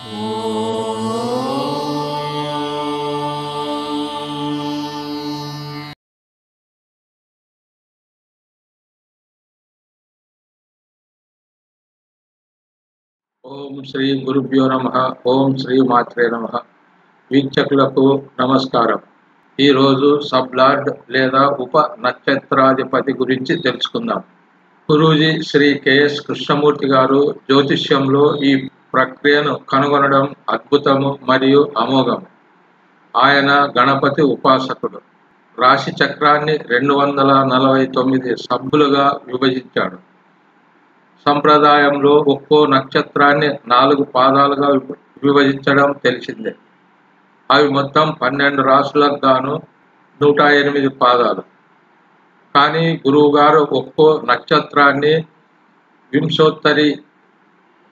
ఓం శ్రీ గురుభ్యో నమః. ఓం శ్రీ మాత్రే నమః. వీక్షకులకు నమస్కారం. ఈరోజు సబ్లార్డ్ లేదా ఉప నక్షత్రాధిపతి గురించి తెలుసుకుందాం. గురూజీ శ్రీ కెఎస్ కృష్ణమూర్తి గారు జ్యోతిష్యంలో ఈ ప్రక్రియను కనుగొనడం అద్భుతము మరియు అమోఘము. ఆయన గణపతి ఉపాసకుడు. రాశి చక్రాన్ని 249 సబ్బులుగా విభజించాడు. సంప్రదాయంలో ఒక్కో నక్షత్రాన్ని 4 పాదాలుగా విభజించడం తెలిసిందే. అవి మొత్తం 12 రాశులకు గాను 108 పాదాలు. కానీ గురువు గారు ఒక్కో నక్షత్రాన్ని వింశోత్తరి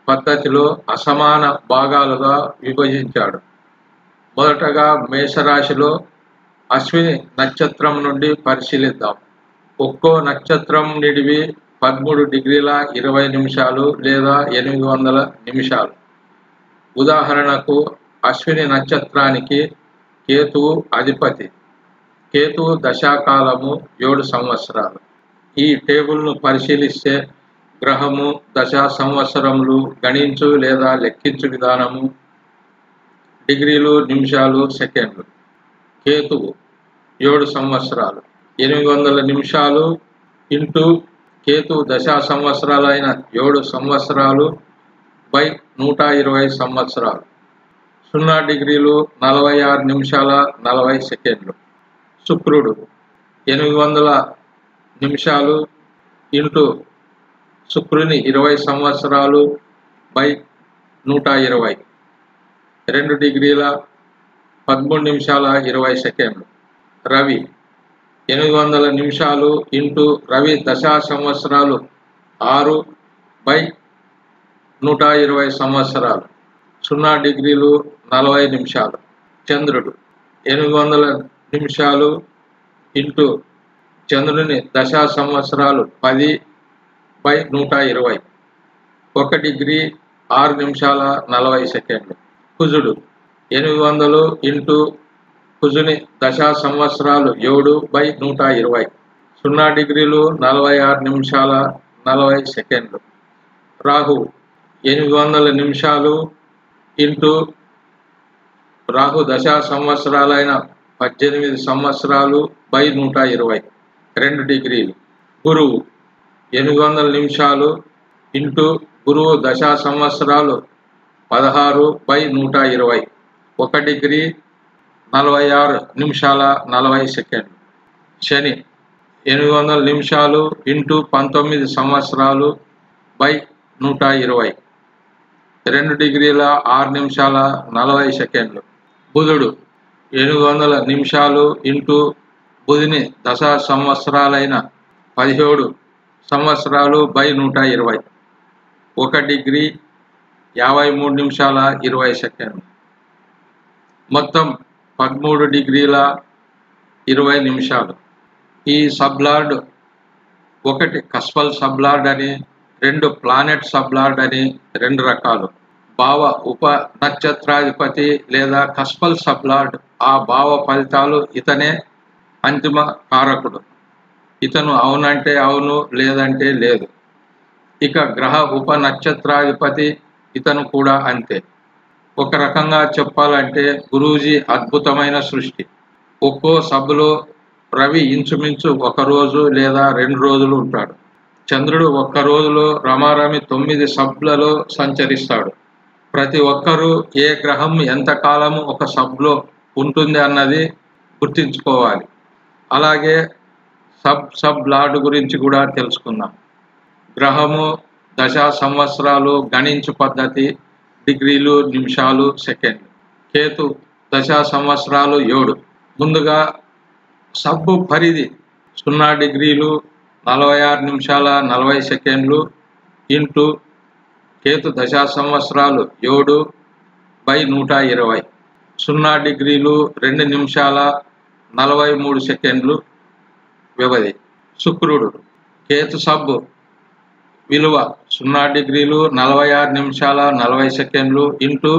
పద్ధతిలో అసమాన భాగాలుగా విభజించాడు. మొదటగా మేషరాశిలో అశ్విని నక్షత్రం నుండి పరిశీలిద్దాం. ఒక్కో నక్షత్రం నిడివి 13 డిగ్రీల 20 నిమిషాలు లేదా 800 నిమిషాలు. ఉదాహరణకు అశ్విని నక్షత్రానికి కేతువు అధిపతి. కేతువు దశాకాలము 7 సంవత్సరాలు. ఈ టేబుల్ను పరిశీలిస్తే గ్రహము, దశా సంవత్సరములు, గణించు లేదా లెక్కించు విధానము, డిగ్రీలు, నిమిషాలు, సెకండ్లు. కేతువు 7 సంవత్సరాలు 800 నిమిషాలు ఇంటూ కేతు దశా సంవత్సరాలైన 7 సంవత్సరాలు బై 120 సంవత్సరాలు. 0 డిగ్రీలు 46 నిమిషాల 40 సెకండ్లు. శుక్రుడు 800 నిమిషాలు ఇంటూ శుక్రుని 20 సంవత్సరాలు బై 120 2 డిగ్రీల 13 నిమిషాల 20 సెకండ్లు. రవి 800 నిమిషాలు ఇంటూ రవి దశా సంవత్సరాలు 6 బై 120 సంవత్సరాలు. 0 డిగ్రీలు 40 నిమిషాలు. చంద్రుడు 800 నిమిషాలు ఇంటూ చంద్రుని దశా సంవత్సరాలు 10 బై 120 1 డిగ్రీ 6 నిమిషాల 40 సెకండ్లు. కుజుడు 800 ఇంటూ కుజుని దశా సంవత్సరాలు 7 బై 120 0 డిగ్రీలు 46 నిమిషాల 40 సెకండ్లు. రాహు 800 నిమిషాలు ఇంటూ రాహు దశా సంవత్సరాలైన 18 సంవత్సరాలు బై 120 2 డిగ్రీలు. గురువు 800 నిమిషాలు ఇంటూ గురువు దశా సంవత్సరాలు 16 బై 120 1 డిగ్రీ 46 నిమిషాల 40 సెకండ్లు. శని 800 నిమిషాలు ఇంటూ 19 సంవత్సరాలు బై 120 2 డిగ్రీల 6 నిమిషాల 40 సెకండ్లు. బుధుడు 800 నిమిషాలు ఇంటూ బుధుని దశా సంవత్సరాలైన 17 సంవత్సరాలు బై 120 1 డిగ్రీ 53 నిమిషాల 20 సెకండ్లు. మొత్తం 13 డిగ్రీల 20 నిమిషాలు. ఈ సబ్లార్డ్ 1 కస్పల్ సబ్లార్డ్ అని, 2 ప్లానెట్ సబ్లార్డ్ అని 2 రకాలు. భావ ఉప నక్షత్రాధిపతి లేదా కస్పల్ సబ్లార్డ్ ఆ భావ ఫలితాలు ఇతనే అంతిమ కారకుడు. ఇతను అవునంటే అవును, లేదంటే లేదు. ఇక గ్రహ ఉప నక్షత్రాధిపతి ఇతను కూడా అంతే. ఒక రకంగా చెప్పాలంటే గురూజీ అద్భుతమైన సృష్టి. ఒక్కో సభలో రవి ఇంచుమించు 1 రోజు లేదా 2 రోజులు ఉంటాడు. చంద్రుడు 1 రోజులో రమారమి 9 సబ్లలో సంచరిస్తాడు. ప్రతి ఒక్కరూ ఏ గ్రహం ఎంతకాలము ఒక సబ్లో ఉంటుంది అన్నది గుర్తించుకోవాలి. అలాగే సబ్ లార్డ్ గురించి కూడా తెలుసుకుందాం. గ్రహము, దశా సంవత్సరాలు, గణించు పద్ధతి, డిగ్రీలు, నిమిషాలు, సెకండ్లు. కేతు దశా సంవత్సరాలు 7. ముందుగా సబ్బు పరిధి 0 డిగ్రీలు 46 నిమిషాల 40 సెకండ్లు ఇంటూ కేతు దశా సంవత్సరాలు 7 బై 120 0 డిగ్రీలు 2 నిమిషాల 43 సెకండ్లు వ్యవధి. శుక్రుడు కేతు సబ్బు విలువ 0 డిగ్రీలు 46 నిమిషాల 40 సెకండ్లు ఇంటూ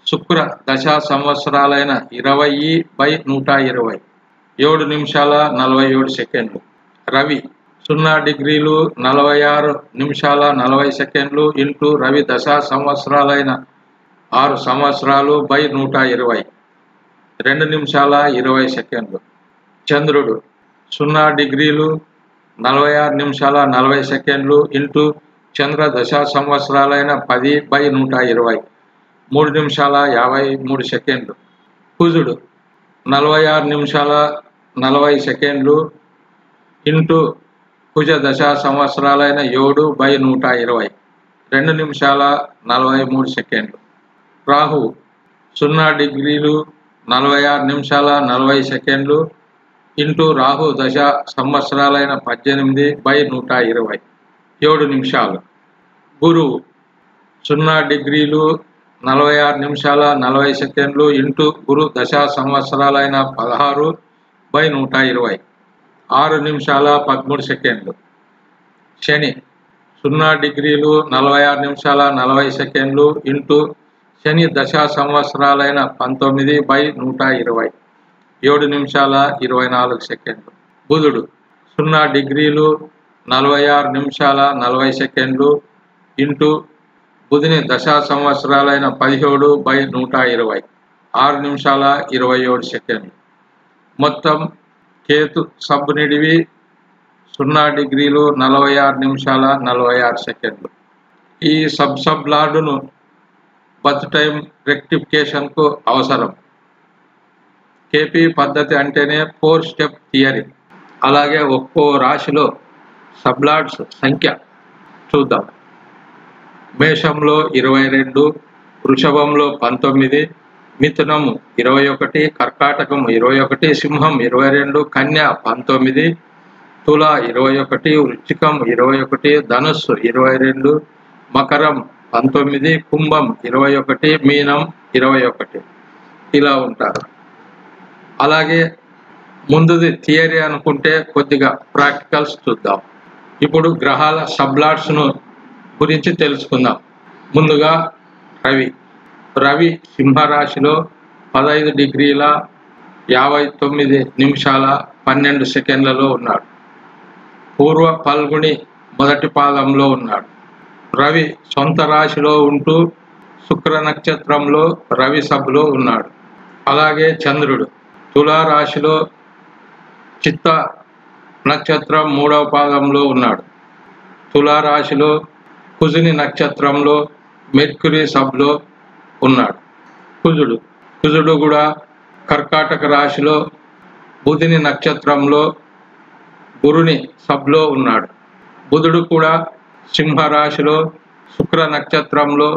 శుక్ర దశా సంవత్సరాలైన 20/120 7 నిమిషాల 47 సెకండ్లు. రవి 0 డిగ్రీలు 46 నిమిషాల 40 సెకండ్లు ఇంటూ రవి దశా సంవత్సరాలైన 6 సంవత్సరాలు బై 120 2 నిమిషాల 20 సెకండ్లు. చంద్రుడు 0 డిగ్రీలు 46 నిమిషాల 40 సెకండ్లు ఇంటూ చంద్ర దశా సంవత్సరాలైన 10/120 3 నిమిషాల 53 సెకండ్లు. కుజుడు 46 నిమిషాల 40 సెకండ్లు ఇంటూ కుజ దశా సంవత్సరాలైన 7/120 2 నిమిషాల 43 సెకండ్లు. రాహు 0 డిగ్రీలు 46 నిమిషాల 40 సెకండ్లు ఇంటూ రాహు దశ సంవత్సరాలైన 18/120 7 నిమిషాలు. గురువు 0 డిగ్రీలు 46 నిమిషాల 40 సెకండ్లు ఇంటూ గురు దశా సంవత్సరాలైన 16/120 6 నిమిషాల 13 సెకండ్లు. శని 0 డిగ్రీలు 46 నిమిషాల 40 సెకండ్లు ఇంటూ శని దశా సంవత్సరాలైన 19/120 7 నిమిషాల 24 సెకండ్లు. బుధుడు 0 డిగ్రీలు 46 నిమిషాల 40 సెకండ్లు ఇంటూ బుధుని దశా సంవత్సరాలైన 17/120 6 నిమిషాల 27 సెకండ్లు. మొత్తం కేతు సబ్ నిడివి 0 డిగ్రీలు 46 నిమిషాల 46 సెకండ్లు. ఈ సబ్ లార్డును బర్త్ టైం రెక్టిఫికేషన్కు అవసరం. కేపీ పద్ధతి అంటేనే 4 స్టెప్ థియరీ. అలాగే ఒక్కో రాశిలో సబ్లార్డ్స్ సంఖ్య చూద్దాం. మేషంలో 22, వృషభంలో 19, మిథునము 21, కర్కాటకం 21, సింహం 22, కన్య 19, తుల 21, వృశ్చికం 21, ధనుస్సు 22, మకరం 19, కుంభం 21, మీనం 21 ఇలా ఉంటారు. అలాగే ముందుది థియరీ అనుకుంటే కొద్దిగా ప్రాక్టికల్స్ చూద్దాం. ఇప్పుడు గ్రహాల సబ్లాట్స్ను గురించి తెలుసుకుందాం. ముందుగా రవి సింహరాశిలో 15 డిగ్రీల 59 నిమిషాల 12 సెకండ్లలో ఉన్నాడు. పూర్వ ఫల్గుని మొదటి పాదంలో ఉన్నాడు. రవి సొంత రాశిలో ఉంటూ శుక్ర నక్షత్రంలో రవి సభలో ఉన్నాడు. అలాగే చంద్రుడు తులారాశిలో చిత్త నక్షత్రం 3వ పాదంలో ఉన్నాడు. తులారాశిలో కుజుని నక్షత్రంలో మెర్క్యూరీ సబ్లో ఉన్నాడు. కుజుడు కూడా కర్కాటక రాశిలో బుధుని నక్షత్రంలో గురుని సబ్లో ఉన్నాడు. బుధుడు కూడా సింహరాశిలో శుక్ర నక్షత్రంలో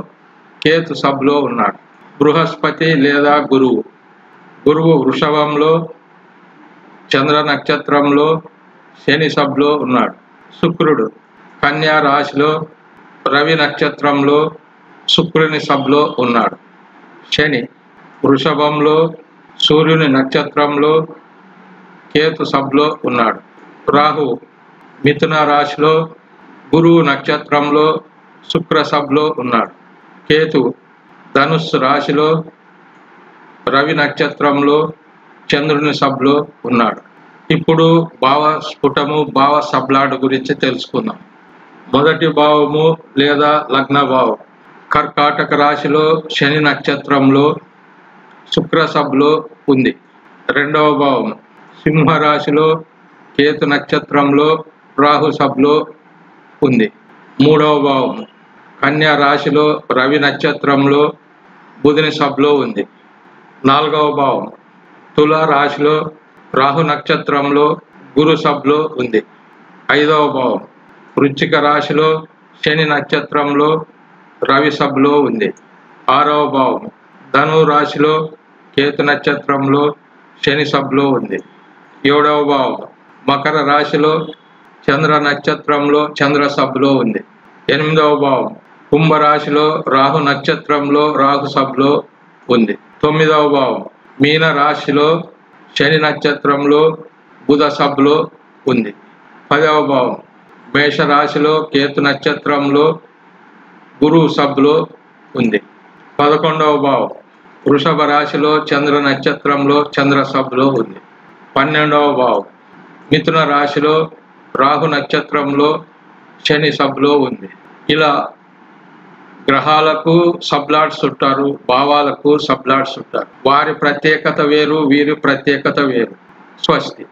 కేతు సబ్లో ఉన్నాడు. బృహస్పతి లేదా గురువు వృషభంలో చంద్ర నక్షత్రంలో శని సబ్లో ఉన్నాడు. శుక్రుడు కన్యా రాశిలో రవి నక్షత్రంలో శుక్రుని సబ్లో ఉన్నాడు. శని వృషభంలో సూర్యుని నక్షత్రంలో కేతు సబ్లో ఉన్నాడు. రాహు మిథున రాశిలో గురువు నక్షత్రంలో శుక్ర సబ్లో ఉన్నాడు. కేతు ధనుస్సు రాశిలో రవి నక్షత్రంలో చంద్రుని సబ్లో ఉన్నాడు. ఇప్పుడు భావ స్ఫుటము భావ సబ్లాడ్ గురించి తెలుసుకుందాం. మొదటి భావము లేదా లగ్న భావం కర్కాటక రాశిలో శని నక్షత్రంలో శుక్ర సబ్లో ఉంది. రెండవ భావం సింహరాశిలో కేతు నక్షత్రంలో రాహు సబ్లో ఉంది. మూడవ భావం కన్యా రాశిలో రవి నక్షత్రంలో బుధుని సబ్లో ఉంది. నాలుగవ భావం తులా రాశిలో రాహు నక్షత్రంలో గురు సబ్లో ఉంది. ఐదవ భావం వృశ్చిక రాశిలో శని నక్షత్రంలో రవి సబ్లో ఉంది. ఆరవ భావం ధను రాశిలో కేతు నక్షత్రంలో శని సబ్లో ఉంది. ఏడవ భావం మకర రాశిలో చంద్ర నక్షత్రంలో చంద్ర సబ్లో ఉంది. ఎనిమిదవ భావం కుంభరాశిలో రాహు నక్షత్రంలో రాహు సబ్లో ఉంది. తొమ్మిదవ భావం మీన రాశిలో శని నక్షత్రంలో బుధ సబ్లో ఉంది. 10వ భావం మేషరాశిలో కేతు నక్షత్రంలో గురువు సబ్లో ఉంది. 11వ భావం వృషభ రాశిలో చంద్ర నక్షత్రంలో చంద్ర సభలో ఉంది. 12వ భావం మిథున రాశిలో రాహు నక్షత్రంలో శని సభలో ఉంది. ఇలా గ్రహాలకు సబ్లాట్స్ ఉంటారు, భావాలకు సబ్లాట్స్ ఉంటారు. వారి ప్రత్యేకత వేరు, వీరి ప్రత్యేకత వేరు. స్వస్తి.